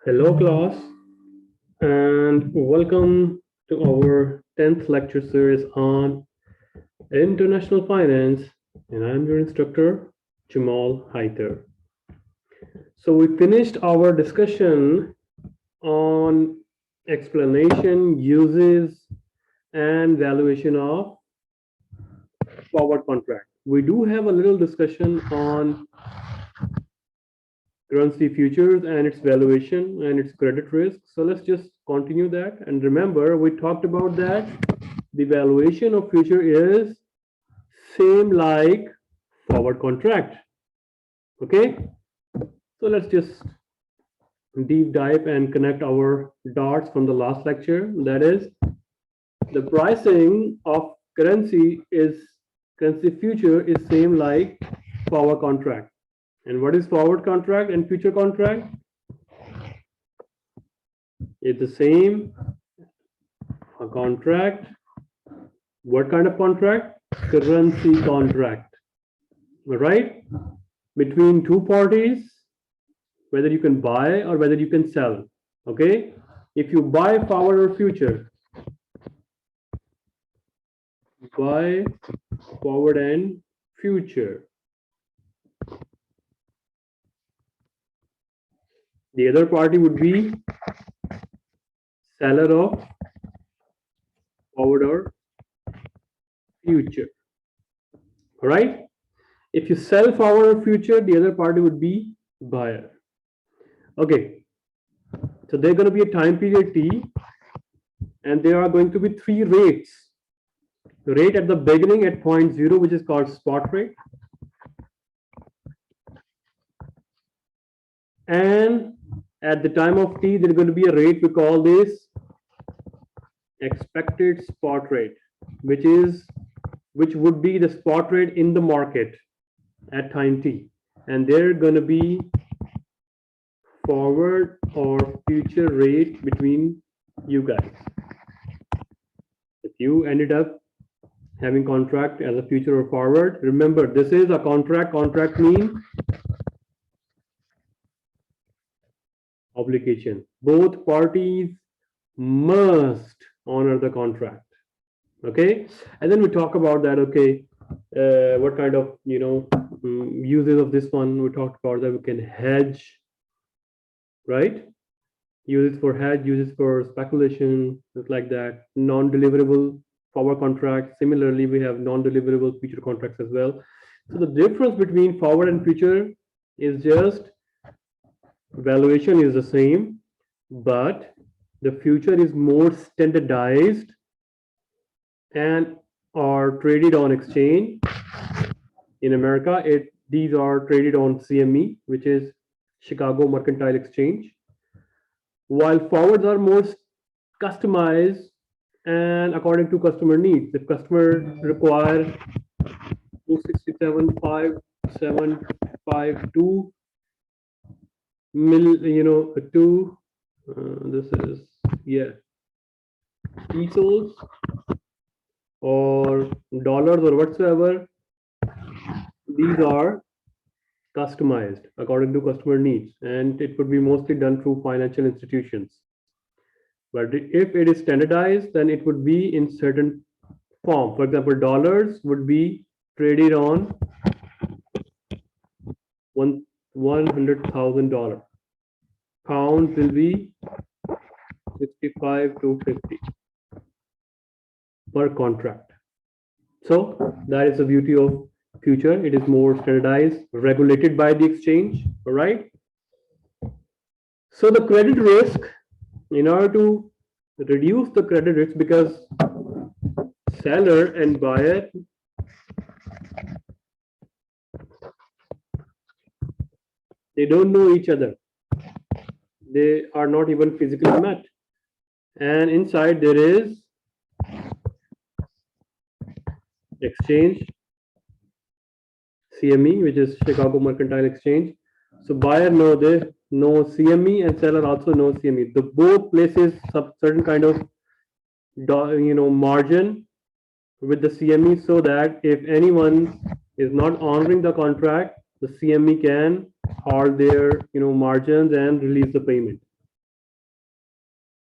Hello, class, and welcome to our 10th lecture series on international finance. And I'm your instructor, Jamal Haither. So, we finished our discussion on explanation, uses, and valuation of forward contract. We do have a little discussion on currency futures and its valuation and its credit risk. So let's just continue that. And remember, we talked about that the valuation of future is same like forward contract. Okay, so let's just deep dive and connect our dots from the last lecture. That is, the pricing of currency future is same like forward contract. And what is forward contract and future contract? It's the same. A contract. What kind of contract? Currency contract. Right? Between two parties, whether you can buy or whether you can sell. Okay? If you buy forward or future, buy forward and future. The other party would be seller of forward or future. All right? If you sell forward or future, the other party would be buyer. Okay. So there's going to be a time period T, and there are going to be three rates. The rate at the beginning at point 0, which is called spot rate. And at the time of T, there's going to be a rate we call this expected spot rate, which would be the spot rate in the market at time T. And they're going to be forward or future rate between you guys. If you ended up having contract as a future or forward, remember this is a contract. Contract means obligation. Both parties must honor the contract. Okay, and then we talk about that. Okay, what kind of uses of this one? We talked about that we can hedge, right? Uses for hedge, uses for speculation, just like that. Non-deliverable forward contract. Similarly, we have non-deliverable future contracts as well. So the difference between forward and future is just valuation is the same, but the future is more standardized and are traded on exchange. In America, these are traded on CME, which is Chicago Mercantile Exchange, while forwards are more customized and according to customer needs. If customer requires 267,552 this is pesos or dollars or whatsoever, these are customized according to customer needs, and it would be mostly done through financial institutions. But if it is standardized, then it would be in certain form. For example, dollars would be traded on $100,000. Pounds will be 65 to 50 per contract. So that is the beauty of future. It is more standardized, regulated by the exchange. All right. So the credit risk, in order to reduce the credit risk, because seller and buyer they don't know each other. They are not even physically met. And inside there is exchange, CME, which is Chicago Mercantile Exchange. So buyer know CME and seller also know CME. The both places some certain kind of margin with the CME, so that if anyone is not honoring the contract, the CME can hold their margins and release the payment.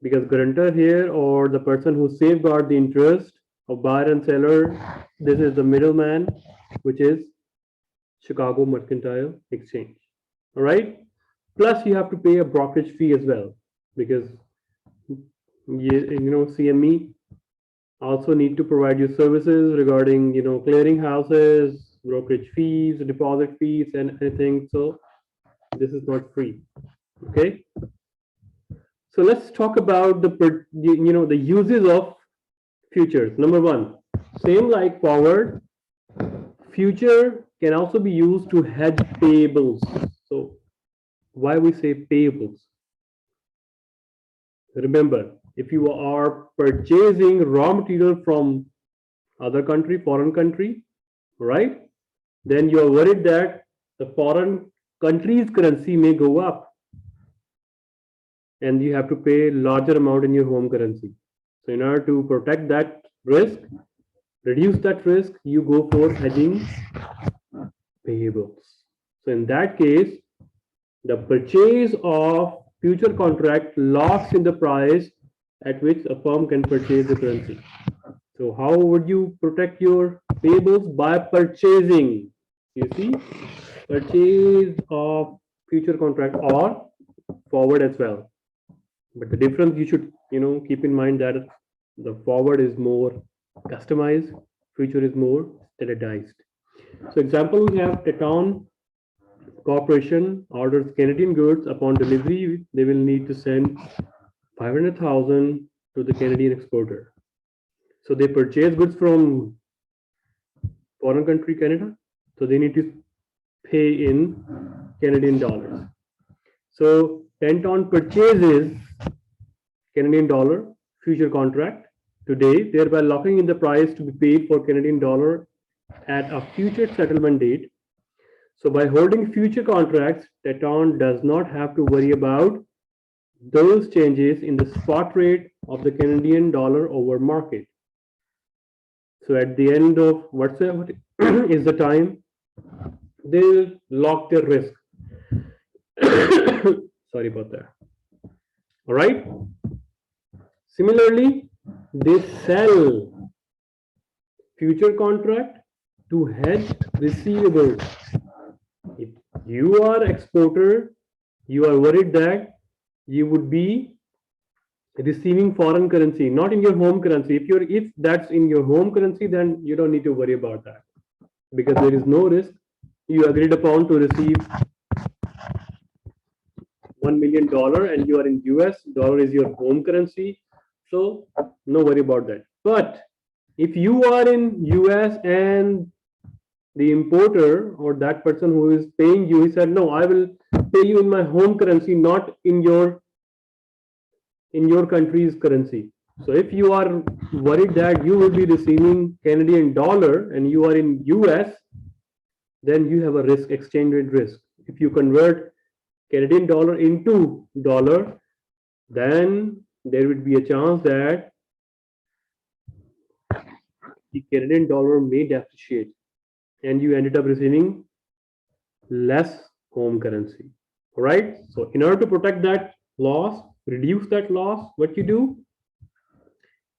because guarantor here, or the person who safeguard the interest of buyer and seller, this is the middleman, which is Chicago Mercantile Exchange. All right. Plus, you have to pay a brokerage fee as well, because CME also need to provide you services regarding clearing houses, brokerage fees, deposit fees, and anything. So this is not free. Okay. So let's talk about the uses of futures. Number one, same like forward, future can also be used to hedge payables. So why we say payables? Remember, if you are purchasing raw material from other country, foreign country, right? Then you are worried that the foreign country's currency may go up and you have to pay larger amount in your home currency. So in order to protect that risk, reduce that risk, you go for hedging payables. So in that case, the purchase of future contract locks in the price at which a firm can purchase the currency. So how would you protect your payables? By purchasing, you see, purchase of future contract or forward as well. But the difference you should keep in mind that the forward is more customized, future is more standardized. So example, we have Teton Corporation orders Canadian goods. Upon delivery, they will need to send 500,000 to the Canadian exporter. So they purchase goods from foreign country Canada, so they need to pay in Canadian dollars. So Teton purchases Canadian dollar future contract today, thereby locking in the price to be paid for Canadian dollar at a future settlement date. So by holding future contracts, Teton does not have to worry about those changes in the spot rate of the Canadian dollar over market. So at the end of whatsoever is the time, they'll lock their risk. Sorry about that. All right. Similarly, they sell future contract to hedge receivables. If you are exporter, you are worried that you would be receiving foreign currency, not in your home currency. If that's in your home currency, then you don't need to worry about that, because there is no risk. You agreed upon to receive $1 million and you are in US, dollar is your home currency. So no worry about that. But if you are in US and the importer or that person who is paying you, he said, no, I will pay you in my home currency, not in your country's currency. So if you are worried that you will be receiving Canadian dollar and you are in US, then you have a risk, exchange rate risk. If you convert Canadian dollar into dollar, then there would be a chance that the Canadian dollar may depreciate and you ended up receiving less home currency. All right. So in order to protect that loss, reduce that loss, what you do?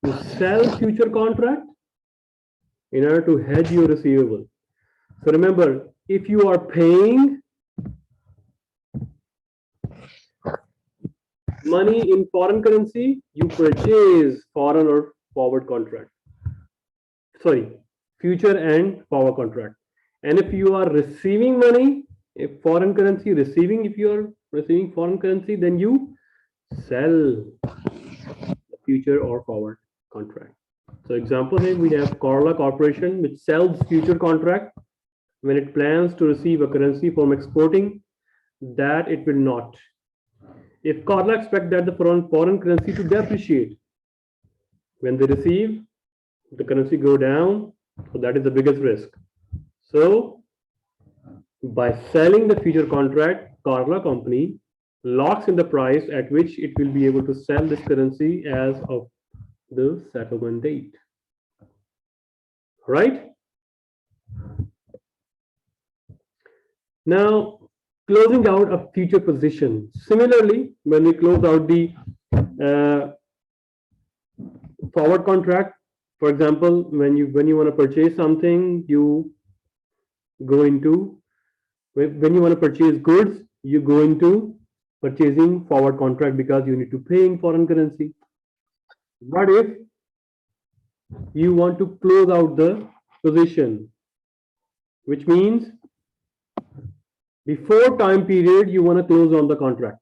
You sell future contract in order to hedge your receivable. So remember, if you are paying money in foreign currency, you purchase foreign or forward contract. Sorry, future and forward contract. And if you are receiving money, if foreign currency receiving, if you are receiving foreign currency, then you sell the future or forward contract. So example here we have Carla Corporation, which sells future contract when it plans to receive a currency from exporting that it will not. If Carla expects that the foreign currency to depreciate, when they receive the currency go down, so that is the biggest risk. So by selling the future contract, Carla company locks in the price at which it will be able to sell this currency as of the settlement date. Right? Now, closing out a future position. Similarly, when we close out the Uh, Forward contract, for example, when you want to purchase something, you go into when you want to purchase goods, you go into purchasing forward contract because you need to pay in foreign currency. What if you want to close out the position, which means before time period you want to close on the contract?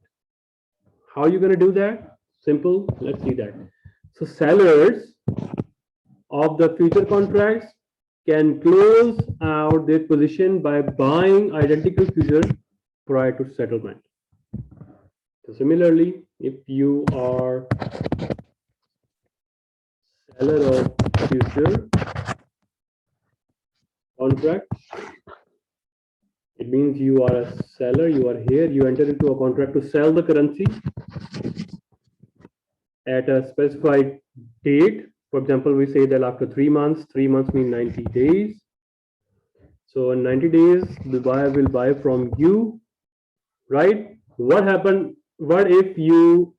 How are you going to do that? Simple. Let's see that. So sellers of the future contracts can close out their position by buying identical futures prior to settlement. So similarly, if you are seller of future contract, it means you are a seller, you are here, you enter into a contract to sell the currency at a specified date. For example, we say that after 3 months, 3 months mean 90 days. So in 90 days, the buyer will buy from you, right? What if you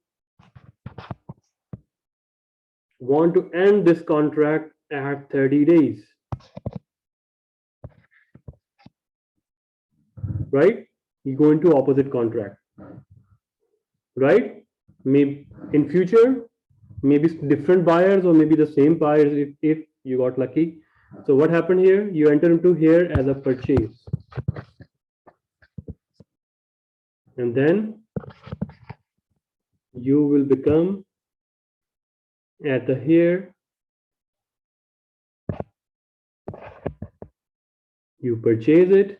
want to end this contract at 30 days, right? You go into opposite contract, right? Maybe in future, maybe different buyers or maybe the same buyers if you got lucky. So what happened here? You enter into here as a purchase. And then you will become at the here, you purchase it.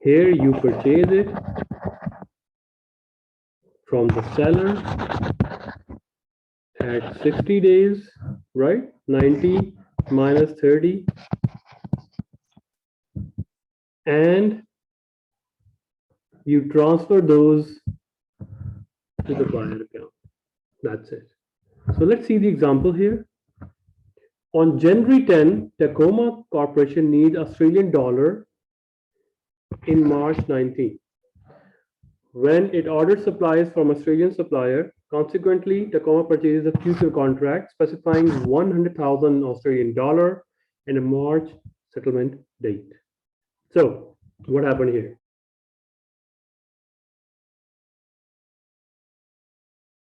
Here you purchase it from the seller at 60 days, right? 90 minus 30. And you transfer those to the buyer account. That's it. So let's see the example here. On January 10, Tacoma Corporation needs Australian dollar in March 19. When it orders supplies from Australian supplier, consequently, Tacoma purchases a future contract specifying 100,000 Australian dollar and a March settlement date. So what happened here?